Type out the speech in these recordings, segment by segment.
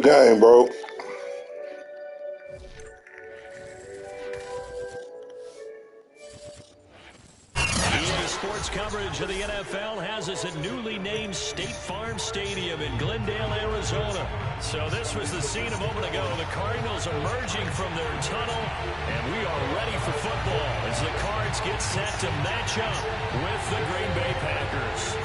good game, bro. EA Sports coverage of the NFL has us at newly named State Farm Stadium in Glendale, Arizona. So this was the scene a moment ago. The Cardinals emerging from their tunnel, and we are ready for football as the Cards get set to match up with the Green Bay Packers.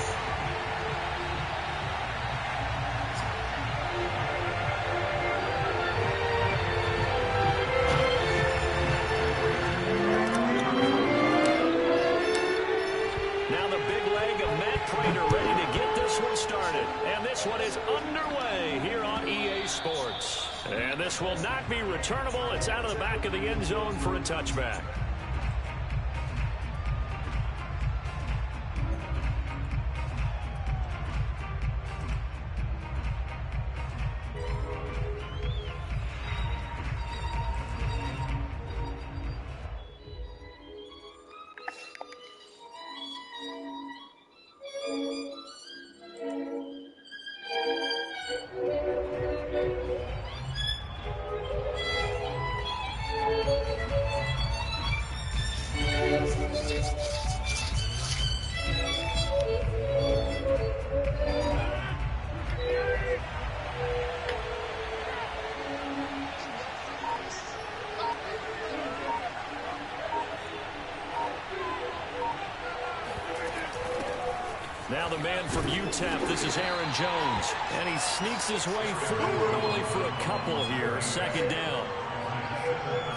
This one is underway here on EA Sports. And this will not be returnable. It's out of the back of the end zone for a touchback. Now the man from UTEP, this is Aaron Jones. And he sneaks his way forward only for a couple here. Second down.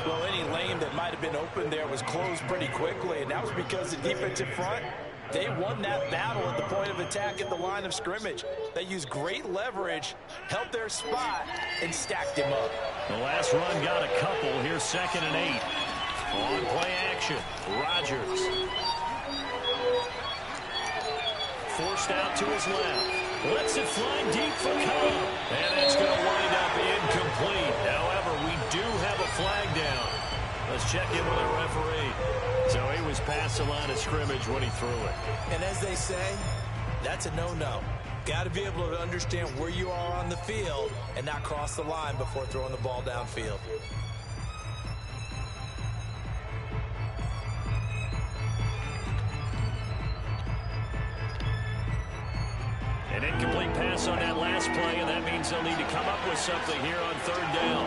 Well, any lane that might have been open there was closed pretty quickly, and that was because the defensive front, they won that battle at the point of attack at the line of scrimmage. They used great leverage, held their spot, and stacked him up. The last run got a couple. Here's 2nd and 8. On play action, Rodgers. Forced out to his left. Lets it fly deep for Cobb. And it's going to wind up incomplete. However, we do have a flag down. Let's check in with our referee. So he was past the line of scrimmage when he threw it. And as they say, that's a no-no. Got to be able to understand where you are on the field and not cross the line before throwing the ball downfield. An incomplete pass on that last play, and that means they'll need to come up with something here on 3rd down.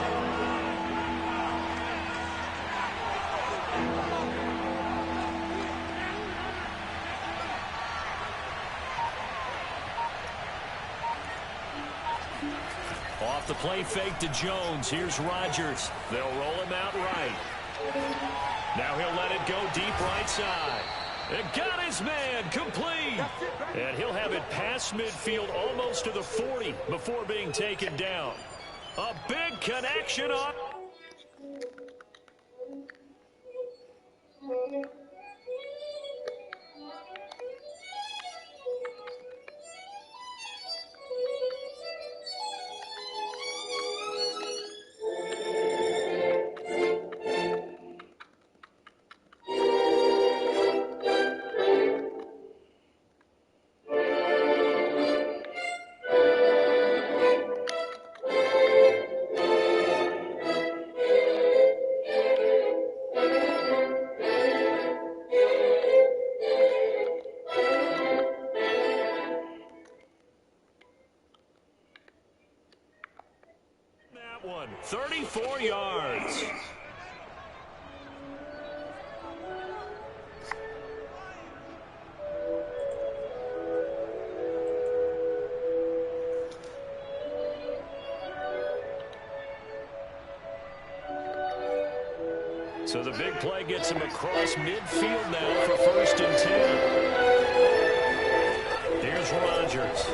Off the play fake to Jones. Here's Rodgers. They'll roll him out right. Now he'll let it go deep right side. It got his man complete. And he'll have it past midfield almost to the 40 before being taken down. A big connection on. That one, 34 yards. So the big play gets him across midfield now for 1st and 10. Here's Rodgers.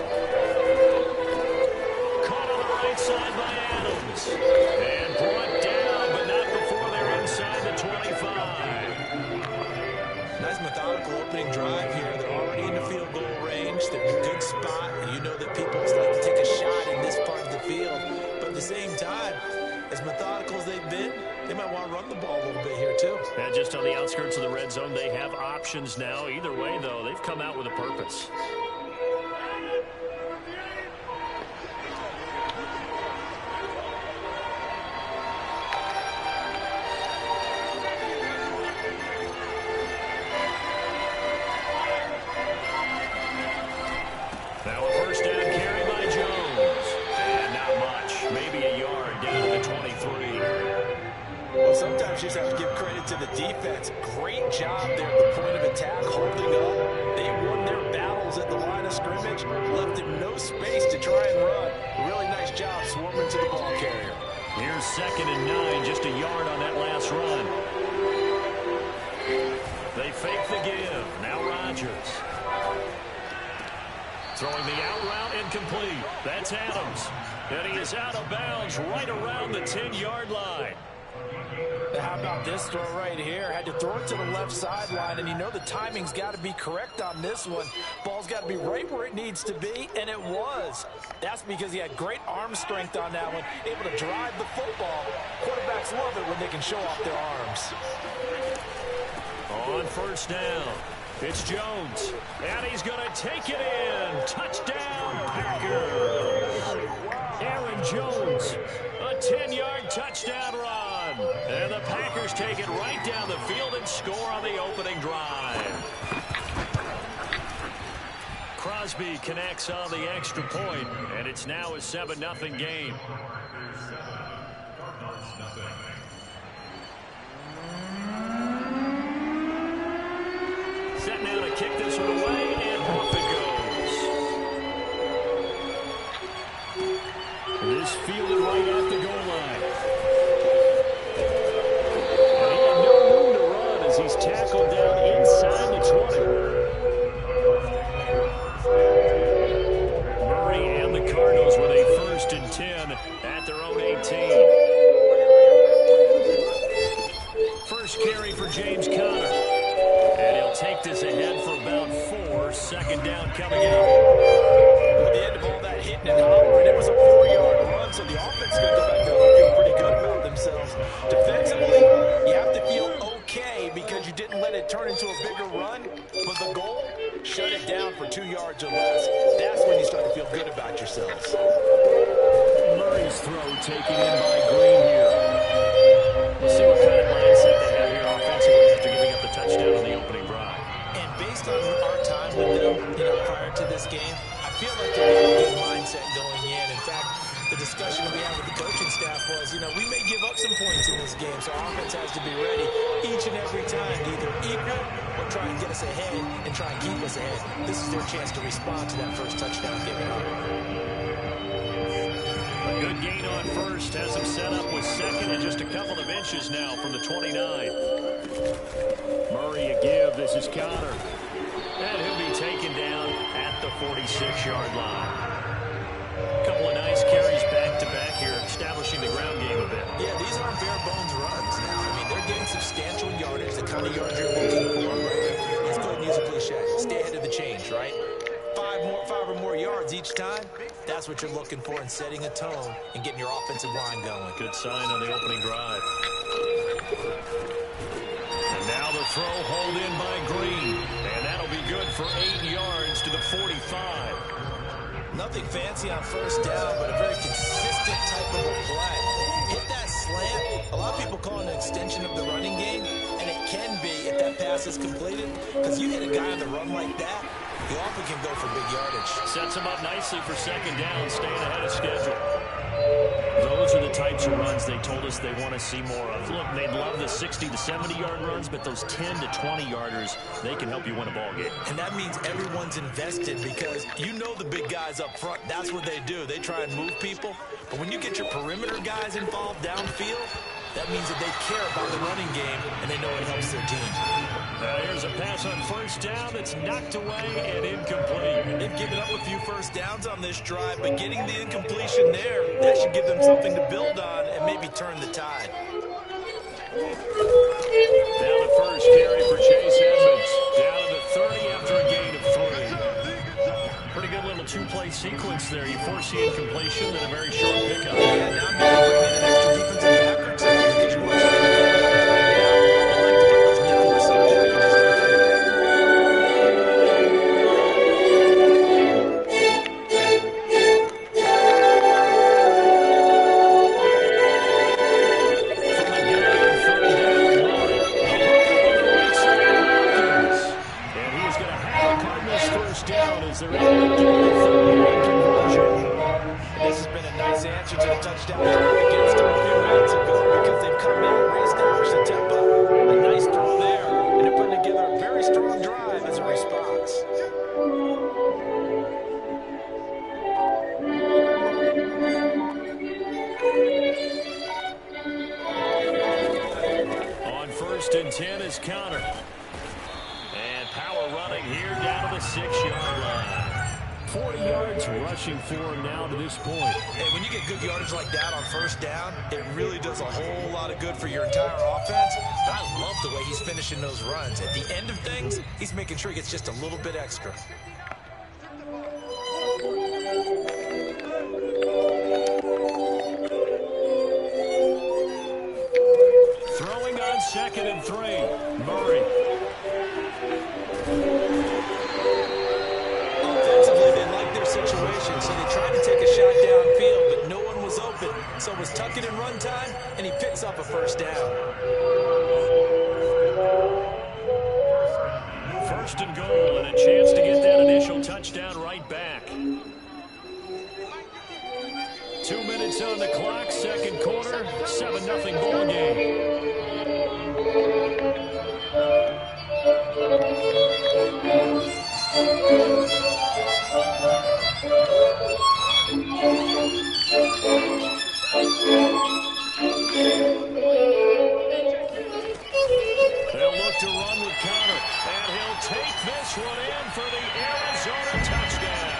Caught on the right side by Adams. And brought down, but not before they're inside the 25. Nice methodical opening drive here. They're already in the field goal range. They're in a good spot. You know that people like to take a shot in this part of the field. But at the same time, as methodical as they've been, they might want to run the ball a little bit here, too. And just on the outskirts of the red zone, they have options now. Either way, though, they've come out with a purpose. sometimes you just have to give credit to the defense. Great job there at the point of attack, holding up. They won their battles at the line of scrimmage, left him no space to try and run. Really nice job swarming to the ball carrier. Here's 2nd and 9, just a yard on that last run. They fake the give. Now Rodgers. Throwing the out route, incomplete. That's Adams. And he is out of bounds right around the 10-yard line. How about this throw right here? Had to throw it to the left sideline, and you know the timing's got to be correct on this one. Ball's got to be right where it needs to be, and it was. That's because he had great arm strength on that one, able to drive the football. Quarterbacks love it when they can show off their arms. On 1st down, it's Jones, and he's going to take it in. Touchdown, Packers. Aaron Jones, a 10-yard touchdown run. And the Packers take it right down the field and score on the opening drive. Crosby connects on the extra point, and it's now a 7-0 game. Set now to kick this one away, and off it goes. This fielded right at the goal line. And he had no room to run as he's tackled down inside the 20. Murray and the Cardinals with a 1st and 10 at their own 18. First carry for James Conner. And he'll take this ahead for about 4. 2nd down coming up. At the end of all that hitting and hollering, it was a 4-yard run, so the offense is going to go back there and feel pretty good about themselves. Defensively, you have to feel okay because you didn't let it turn into a bigger run, but the goal, shut it down for 2 yards or less. That's when you start to feel good about yourselves. Murray's throw taken in by Green here. We'll see what kind of mindset they have here offensively after giving up the touchdown on the opening drive. And based on our time with them, prior to this game, I feel like they have a good mindset going in. In fact, the discussion that we had with the coaching staff was, we may give up some points in this game, so our offense has to be ready each and every time to either equal or try and get us ahead and try and keep us ahead. This is their chance to respond to that first touchdown given up. A good gain on 1st has him set up with 2nd and just a couple of inches now from the 29. Murray a give. This is Conner. And he'll be taken down at the 46-yard line. A couple of nice carries back-to-back here, establishing the ground game a bit. Yeah, these aren't bare-bones runs now. They're getting substantial yardage, the kind of yards you're looking for. Let's go ahead and use a cliche. Stay ahead of the change, right? 5 or more yards each time. That's what you're looking for in setting a tone and getting your offensive line going. Good sign on the opening drive. And now the throw hauled in by Green. And that'll be good for 8 yards to the 45. Nothing fancy on 1st down, but a very consistent type of a play. Hit that slant. A lot of people call it an extension of the running game, and it can be if that pass is completed. Because you hit a guy on the run like that, he often can go for big yardage. Sets him up nicely for 2nd down, staying ahead of schedule. Those are the types of runs they told us they want to see more of. Look, they'd love the 60 to 70-yard runs, but those 10 to 20-yarders, they can help you win a ball game. And that means everyone's invested because the big guys up front, that's what they do. They try and move people. But when you get your perimeter guys involved downfield, that means that they care about the running game and they know it helps their team. Here's a pass on 1st down that's knocked away and incomplete. They've given up a few 1st downs on this drive, but getting the incompletion there, that should give them something to build on and maybe turn the tide. Now the first carry for Chase Edmonds. Down to the 30 after a gain of 3. Pretty good little 2-play sequence there. You force the incompletion, then a very short pickup. Yeah, now maybe bring in an extra defensive back or two because you want to They're able to get the 3rd conversion. This has been a nice answer to the touchdown drive against them a few minutes ago. First and 10 is counter. And power running here down to the 6-yard line. 40 yards rushing for him now to this point. And when you get good yardage like that on first down, it really does a whole lot of good for your entire offense. And I love the way he's finishing those runs. At the end of things, he's making sure he gets just a little bit extra. Throwing on 2nd and 3. Murray. Situation, so they tried to take a shot downfield, but no one was open. So it was tuck it and run time, and he picks up a first down. First and goal, and a chance to get that initial touchdown right back. 2 minutes on the clock, second quarter, 7-0 ball game. They'll look to run with Connor, and he'll take this one in for the Arizona touchdown.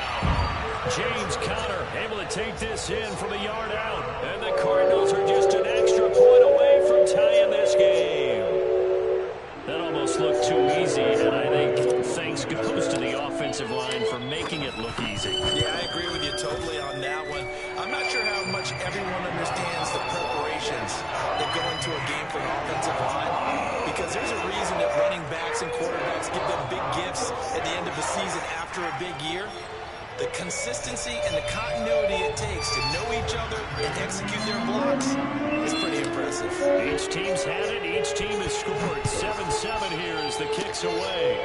James Conner able to take this in from a yard out, and the Cardinals are just an extra point away from tying this game. That almost looked too easy, and I think thanks goes to the offensive line for making it look easy. Yeah, I agree with you totally on that one. I'm not sure how much everyone understands the preparations that go into a game for an offensive line, because there's a reason that running backs and quarterbacks give them big gifts at the end of the season after a big year. The consistency and the continuity it takes to know each other and execute their blocks is pretty impressive. Each team's had it. Each team has scored. 7-7 here as the kick's away.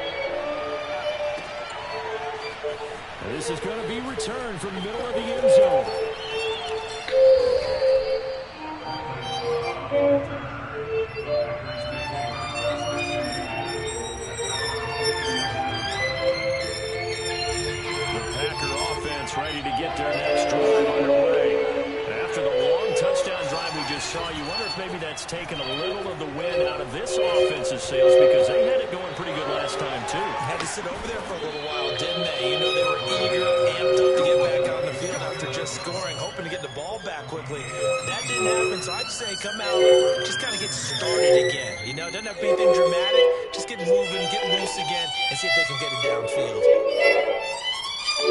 This is going to be returned from the middle of the end zone. Ready to get their next drive underway. After the long touchdown drive we just saw, you wonder if maybe that's taken a little of the wind out of this offensive sails, because they had it going pretty good last time, too. Had to sit over there for a little while, didn't they? You know, they were eager, amped up to get back out on the field after just scoring, hoping to get the ball back quickly. That didn't happen, so I'd say come out, just kind of get started again. You know, it doesn't have to be anything dramatic. Just get moving, get loose again, and see if they can get it downfield. A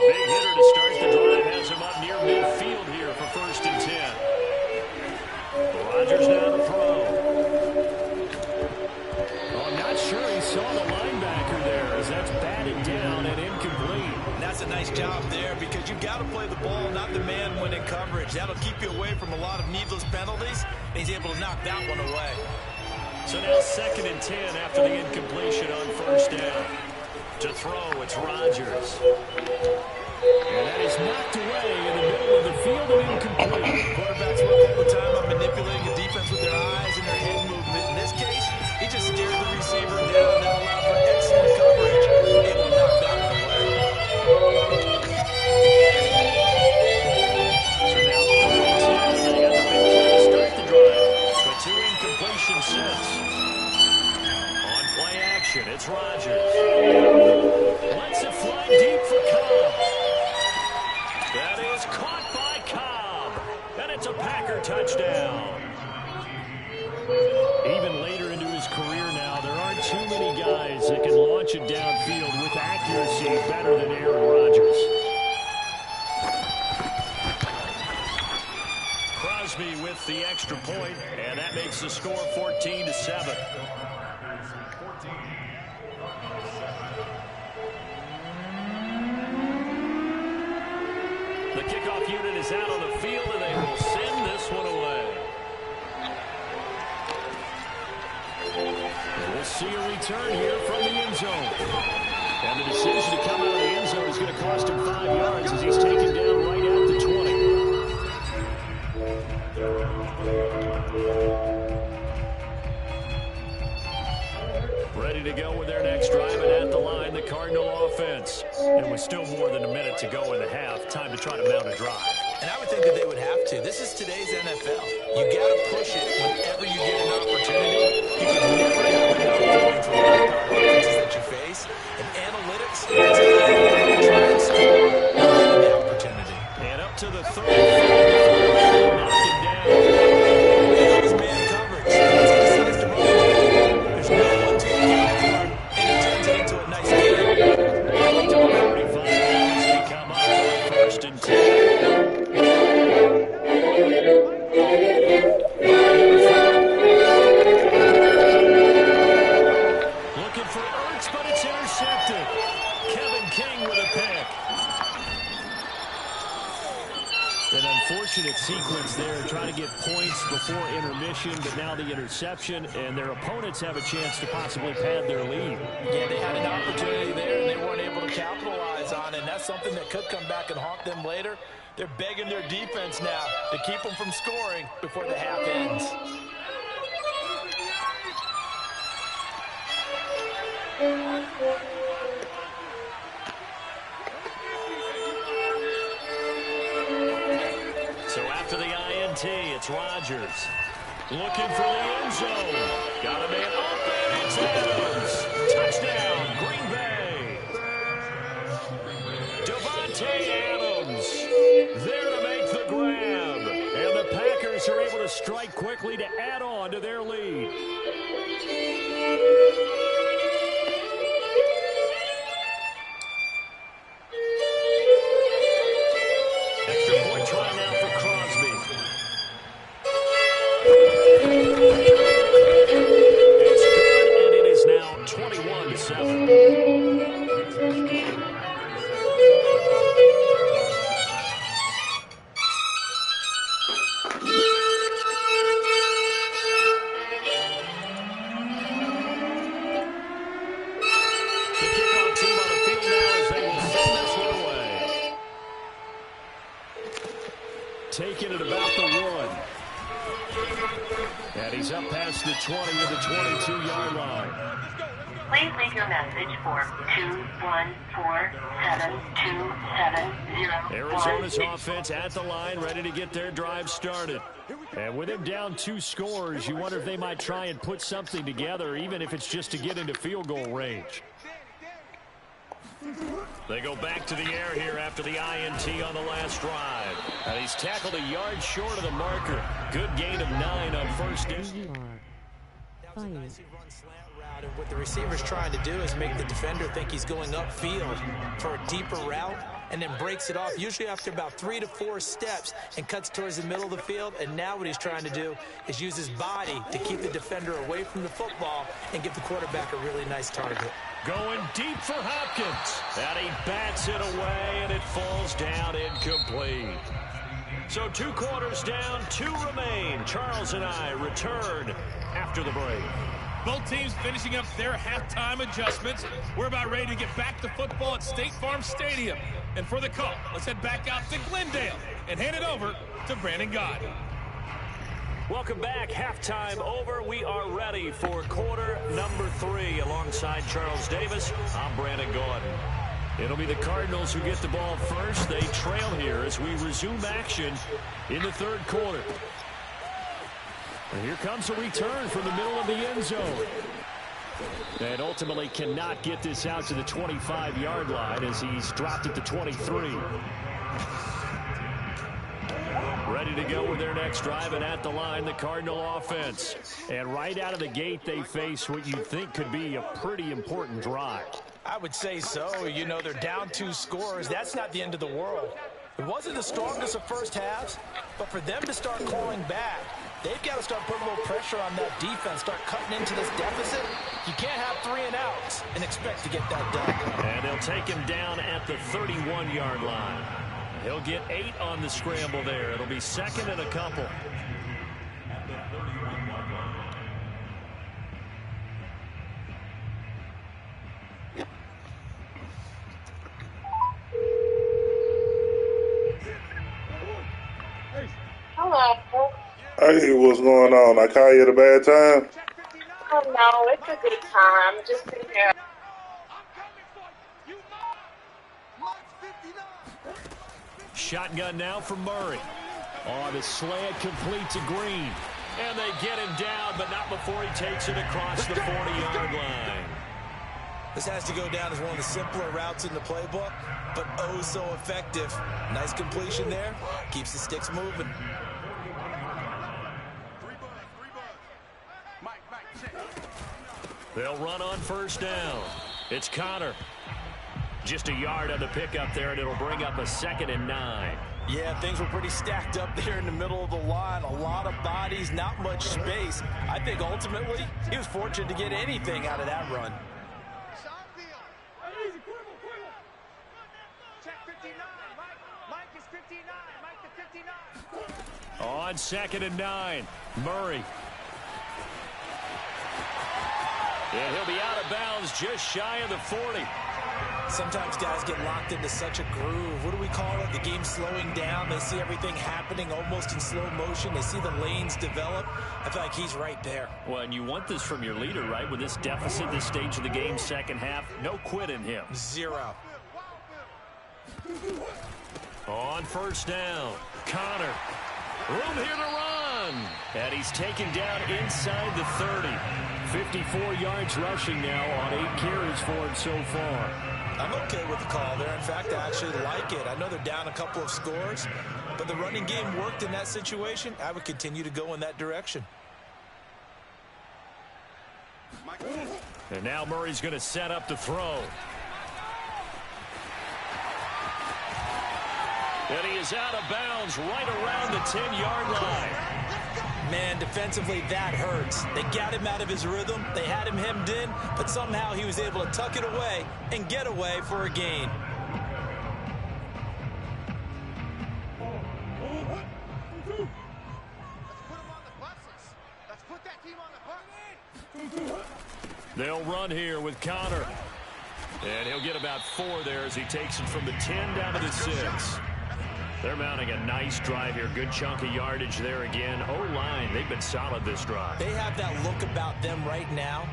big hitter to start the drive has him up near midfield here for first and 10. Rodgers now to throw. Oh, I'm not sure he saw the linebacker there, as that's batted down and incomplete. And that's a nice job there, because you've got to play the ball, not the man when in coverage. That'll keep you away from a lot of needless penalties, and he's able to knock that one away. So now 2nd and 10 after the incompletion on first down. To throw, it's Rodgers. And that is knocked away in the middle of the field and incomplete. Quarterbacks work all the time on manipulating the defense with their eyes and their head movement. In this case, he just stared the receiver down. That allowed for excellent coverage. Able to knock that one away. So now 3rd and 10. They got the big play to start the drive. But 2 incompletion sets. On play action, it's Rodgers. Lets it fly deep for Cobb. That is caught by Cobb. And it's a Packer touchdown. Even later into his career now, there aren't too many guys that can launch it downfield with accuracy better than Aaron Rodgers. Crosby with the extra point, and that makes the score 14-7. The kickoff unit is out on the field, and they will send this one away. We'll see a return here from the end zone. And the decision to come out of the end zone is going to cost him 5 yards as he's taken down right at the 20. Ready to go with their next drive, and at the line, the Cardinal offense. And with still more than a minute to go in the half, time to try to mount a drive. And I would think that they would have to. This is today's NFL. You got to push it whenever you get an opportunity. You can never have enough points with high-powered offenses that you face. And analytics tell you try and score when given the opportunity. And up to the 35 before they knocked him down. That was man coverage. Once he decides to run the ball, there's no one to account for him, and he turns it into a nice game. To the 45 as they come up on 1st and 10. Looking for Ertz, but it's intercepted. Kevin King with a pick. An unfortunate sequence there, trying to get points before intermission, but now the interception, and their opponents have a chance to possibly pad their lead. Yeah, they had an opportunity there, and they weren't able to capitalize on it, and that's something that could come back and haunt them later. They're begging their defense now to keep them from scoring before the half ends. So after the INT, it's Rodgers. Looking for the end zone. Got a man open. It's Adams. Touchdown, Green Bay. Devontae Adams there to make the grab. And the Packers are able to strike quickly to add on to their lead. Extra point try now for Crosby. It's good, and it is now 21-7. The kickoff team on the field now as they will send this one away. Taking it about the 1. And he's up past the 20 to the 22-yard line. Please leave your message for 214-727-0. Arizona's offense at the line, ready to get their drive started. And with him down 2 scores, you wonder if they might try and put something together, even if it's just to get into field goal range. They go back to the air here after the INT on the last drive. And he's tackled a yard short of the marker. Good gain of 9 on first down. That was a nicely run slant route, and what the receiver's trying to do is make the defender think he's going upfield for a deeper route, and then breaks it off, usually after about 3 to 4 steps, and cuts towards the middle of the field. And now what he's trying to do is use his body to keep the defender away from the football and give the quarterback a really nice target. Going deep for Hopkins. And he bats it away, and it falls down incomplete. So 2 quarters down, 2 remain. Charles and I return after the break. Both teams finishing up their halftime adjustments. We're about ready to get back to football at State Farm Stadium. And for the call, let's head back out to Glendale and hand it over to Brandon Gott. Welcome back. Halftime over. We are ready for quarter number 3. Alongside Charles Davis, I'm Brandon Gordon. It'll be the Cardinals who get the ball first. They trail here as we resume action in the 3rd quarter. And here comes a return from the middle of the end zone. And ultimately cannot get this out to the 25-yard line as he's dropped at the 23. Ready to go with their next drive, and at the line, the Cardinal offense. And right out of the gate, they face what you'd think could be a pretty important drive. I would say so. You know, they're down 2 scores. That's not the end of the world. It wasn't the strongest of first halves, but for them to start clawing back, they've got to start putting a little pressure on that defense, start cutting into this deficit. You can't have 3 and outs and expect to get that done. And they'll take him down at the 31-yard line. He'll get 8 on the scramble there. It'll be 2nd and a couple. Hello. Hey, what's going on? I call you at a bad time? Oh, no, it's a good time. Just in here. Shotgun now for Murray. On the slant, complete to Green. And they get him down, but not before he takes it across the 40-yard line. This has to go down as one of the simpler routes in the playbook, but oh so effective. Nice completion there. Keeps the sticks moving. They'll run on first down. It's Connor. Just a yard on the pickup there, and it'll bring up a 2nd and 9. Yeah, things were pretty stacked up there in the middle of the line. A lot of bodies, not much space. I think ultimately he was fortunate to get anything out of that run. On 2nd and 9, Murray. And he'll be out of bounds just shy of the 40. Sometimes guys get locked into such a groove. What do we call it? The game slowing down. They see everything happening almost in slow motion. They see the lanes develop. I feel like he's right there. Well, and you want this from your leader, right? With this deficit, this stage of the game, second half, no quit in him. 0. On first down, Connor. Room here to run. And he's taken down inside the 30. 54 yards rushing now on 8 carries for him so far. I'm okay with the call there. In fact, I actually like it. I know they're down a couple of scores, but the running game worked in that situation. I would continue to go in that direction. And now Murray's going to set up to throw. And he is out of bounds right around the 10-yard line. Man, defensively, that hurts. They got him out of his rhythm. They had him hemmed in, but somehow he was able to tuck it away and get away for a gain. They'll run here with Connor. And he'll get about 4 there as he takes it from the 10 down to the 6. They're mounting a nice drive here. Good chunk of yardage there again. O-line, they've been solid this drive. They have that look about them right now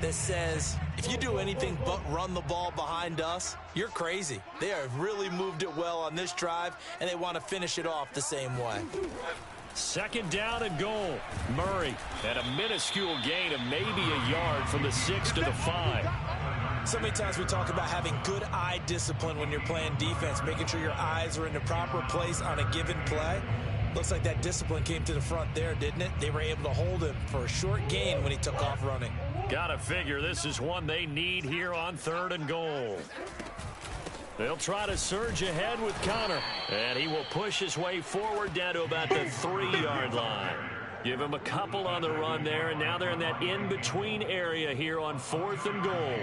that says, if you do anything but run the ball behind us, you're crazy. They have really moved it well on this drive, and they want to finish it off the same way. 2nd down and goal. Murray at a minuscule gain of maybe a yard from the 6 to the 5. So many times we talk about having good eye discipline when you're playing defense, making sure your eyes are in the proper place on a given play. Looks like that discipline came to the front there, didn't it? They were able to hold him for a short gain when he took off running. Gotta figure this is one they need here on 3rd and goal. They'll try to surge ahead with Connor, and he will push his way forward down to about the 3-yard line. Give him a couple on the run there, and now they're in that in-between area here on 4th and goal.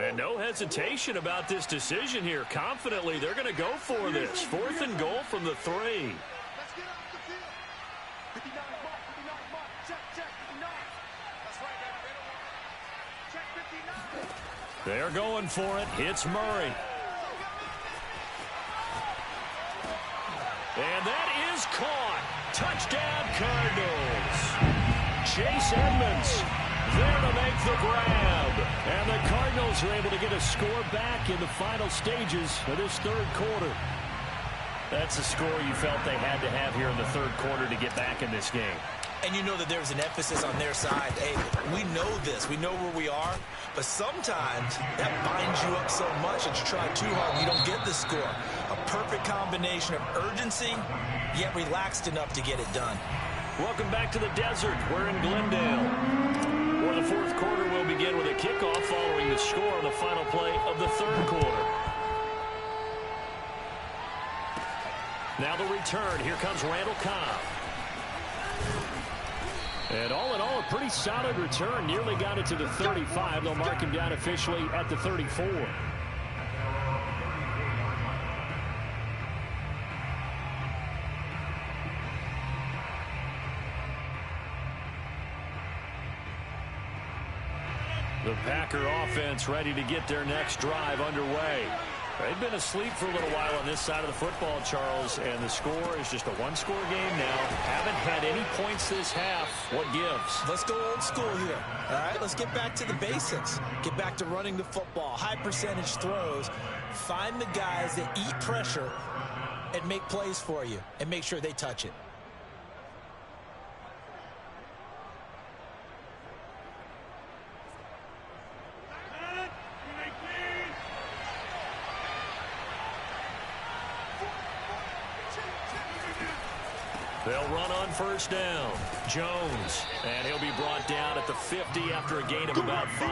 And no hesitation about this decision here. Confidently, they're going to go for this. 4th and goal from the 3. They're going for it. It's Murray. And that is caught. Touchdown, Cardinals. Chase Edmonds there to make the grab. And the Cardinals are able to get a score back in the final stages of this 3rd quarter. That's a score you felt they had to have here in the 3rd quarter to get back in this game. And you know that there's an emphasis on their side. Hey, we know this. We know where we are. But sometimes that binds you up so much that you try too hard and you don't get the score. A perfect combination of urgency, yet relaxed enough to get it done. Welcome back to the desert. We're in Glendale, where the 4th quarter will begin with a kickoff following the score on the final play of the 3rd quarter. Now the return. Here comes Randall Cobb. And all in all, a pretty solid return. Nearly got it to the 35. They'll mark him down officially at the 34. The Packer offense ready to get their next drive underway. They've been asleep for a little while on this side of the football, Charles, and the score is just a one-score game now. Haven't had any points this half. What gives? Let's go old school here. All right, let's get back to the basics. Get back to running the football, high percentage throws. Find the guys that eat pressure and make plays for you and make sure they touch it. They'll run on first down. Jones, and he'll be brought down at the 50 after a gain of about 5.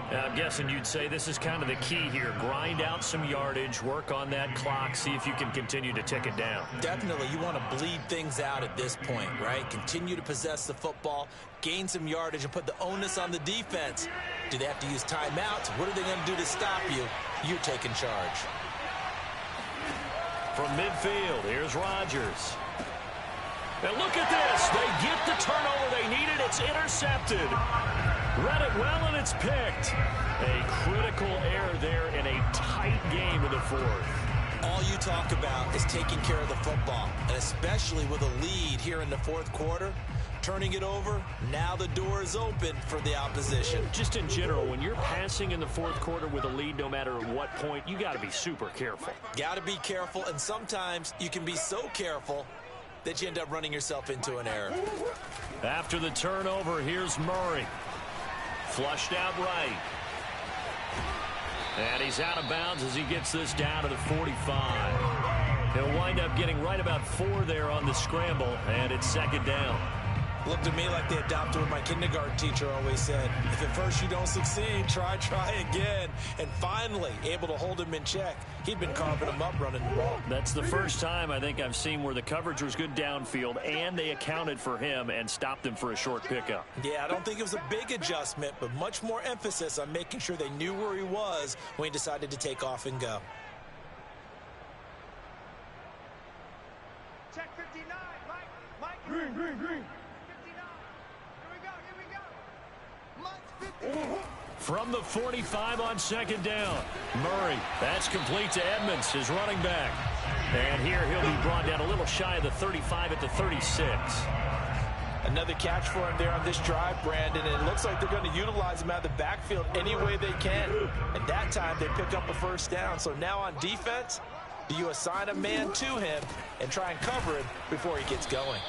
Now, I'm guessing you'd say this is kind of the key here. Grind out some yardage, work on that clock, see if you can continue to tick it down. Definitely, you want to bleed things out at this point, right? Continue to possess the football, gain some yardage, and put the onus on the defense. Do they have to use timeouts? What are they going to do to stop you? You're taking charge. From midfield, here's Rodgers. And look at this. They get the turnover they needed. It's intercepted. Read it well, and it's picked. A critical error there in a tight game in the fourth. All you talk about is taking care of the football, and especially with a lead here in the fourth quarter, turning it over, now the door is open for the opposition. Just in general, when you're passing in the fourth quarter with a lead, no matter at what point, you got to be super careful. Got to be careful, and sometimes you can be so careful that you end up running yourself into an error. After the turnover, here's Murray. Flushed out right. And he's out of bounds as he gets this down to the 45. He'll wind up getting right about 4 there on the scramble, and it's second down. Looked to me like they adopted what my kindergarten teacher always said. If at first you don't succeed, try again. And finally, able to hold him in check. He'd been carving him up running the ball. That's the first time I think I've seen where the coverage was good downfield, and they accounted for him and stopped him for a short pickup. Yeah, I don't think it was a big adjustment, but much more emphasis on making sure they knew where he was when he decided to take off and go. Check 59, Mike. Green. From the 45 on second down, Murray. That's complete to Edmonds, his running back. And here he'll be brought down a little shy of the 35 at the 36. Another catch for him there on this drive, Brandon. And it looks like they're going to utilize him out of the backfield any way they can. And that time they pick up a first down. So now on defense, do you assign a man to him and try and cover him before he gets going?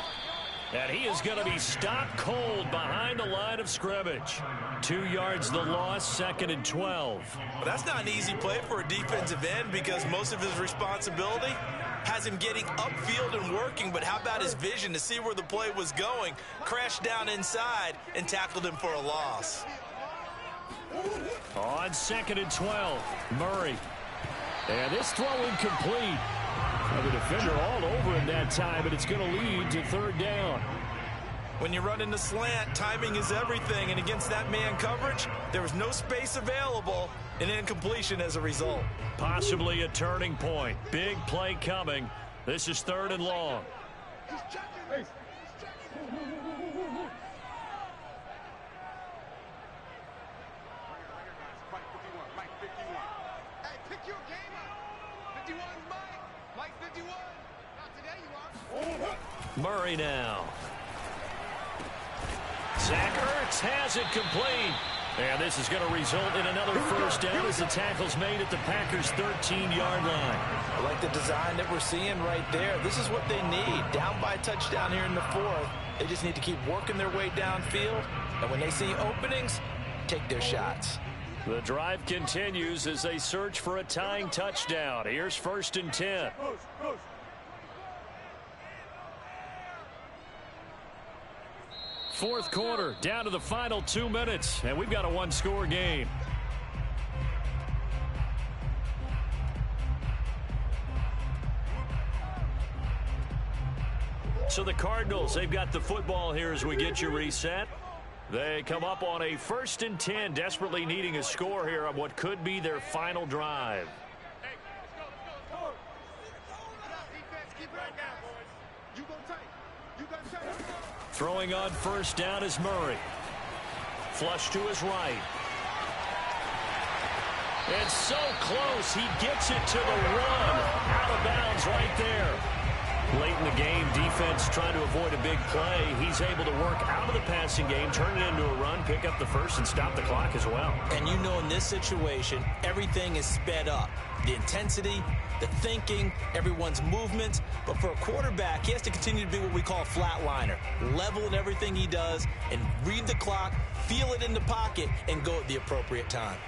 And he is going to be stopped cold behind the line of scrimmage. 2 yards the loss, second and 12. Well, that's not an easy play for a defensive end because most of his responsibility has him getting upfield and working, but how about his vision to see where the play was going, crashed down inside, and tackled him for a loss. On second and 12, Murray. And this throw incomplete. The defender all over him that time, and it's going to lead to third down. When you run in the slant, timing is everything, and against that man coverage, there was no space available, and incompletion as a result. Possibly a turning point. Big play coming. This is third and long. Murray now. Zach Ertz has it complete. And this is going to result in another first down as the tackle's made at the Packers' 13-yard line. I like the design that we're seeing right there. This is what they need. Down by a touchdown here in the fourth. They just need to keep working their way downfield. And when they see openings, take their shots. The drive continues as they search for a tying touchdown. Here's first and 10. Fourth quarter, down to the final 2 minutes, and we've got a one-score game. So the Cardinals, they've got the football here as we get you reset. They come up on a first and 10, desperately needing a score here on what could be their final drive. Throwing on first down is Murray. Flush to his right. And so close, he gets it to the one. Out of bounds right there. Late in the game, defense trying to avoid a big play. He's able to work out of the passing game, turn it into a run, pick up the first, and stop the clock as well. And you know in this situation, everything is sped up. The intensity, the thinking, everyone's movement. But for a quarterback, he has to continue to be what we call a flatliner. Level in everything he does and read the clock, feel it in the pocket, and go at the appropriate time.